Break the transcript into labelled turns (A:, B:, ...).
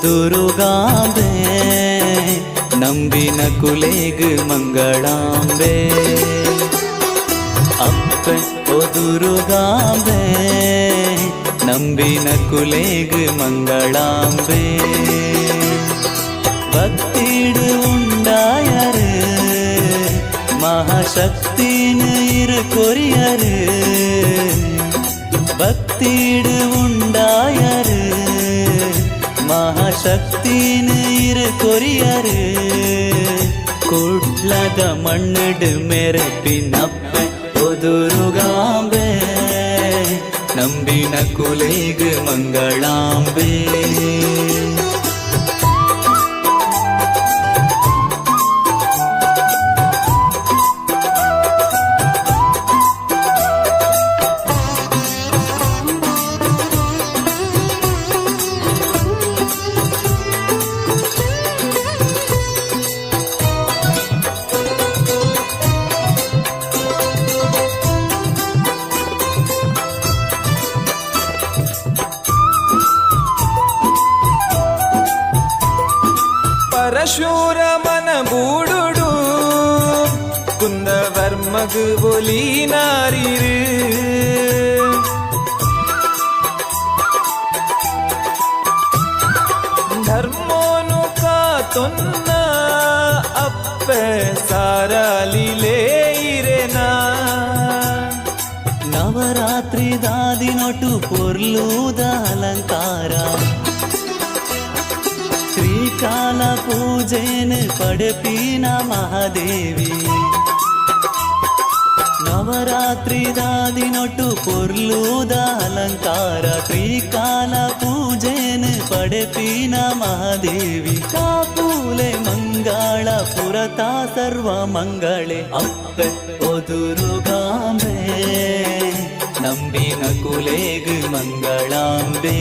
A: ದುರುಗಾಂಬೆ ನಂಬಿನ ಕುಲೆಗ್ ಮಂಗಳಾಂಬೆ ಅಪ್ಪೆ ಓ ದುರುಗಾಂಬೆ ನಂಬಿನ ಕುಲೆಗ್ ಮಂಗಳಾಂಬೆ ಭಕ್ತಿடு உண்டாயாரு மகாசக்தின்னு இரு கொரியாரு ಭಕ್ತಿಡು ಉಂಡಾಯರು ಮಹಾಶಕ್ತಿன்னு இரு கொரியாரு ಕುಡ್ಲದ ಮಣ್ಣಿಡು ಮೆರಪಿನಪ್ಪೆ ಒದುರುಗಾಂಬೆ ನಂಬಿನ ಕುಲೆಗ್ ಮಂಗಳಾಂಬೆ
B: ಪರಶುರಾಮನ ಬೂಡುಡು ಕುಂದವರ್ಮಗು ಒಲಿ ನಾರಿರು ಧರ್ಮೋನು ಕಾತೊನ್ನ ಅಪ್ಪೆ ಸಾರಲಿಲೇ ಇರೆನಾ
A: ನವರಾತ್ರಿ ದಾದಿನೊಟ್ಟು ಪೊರ್ಲೂದ ಅಲಂಕಾರ ಶ್ರೀಕಾಲ ಪೂಜೆನ್ ಪಡೆಪಿನ ಮಹಾದೇವಿ ನವರಾತ್ರಿ ದಾದಿನೊಟ್ಟು ಪೊರ್ಲೂದ ಅಲಂಕಾರ ಶ್ರೀಕಾಲ ಪೂಜೆನ್ ಪಡೆಪಿನ ಮಹಾದೇವಿ ಕಾಪೂಲೆ ಮಂಗಳ ಪುರತಾ ಸರ್ವ ಮಂಗಳೆ ಅಪ್ಪೆ ಒದುರುಗಾಂಬೆ ನಂಬಿನ ಕುಲೆಗ್ ಮಂಗಳಾಂಬೆ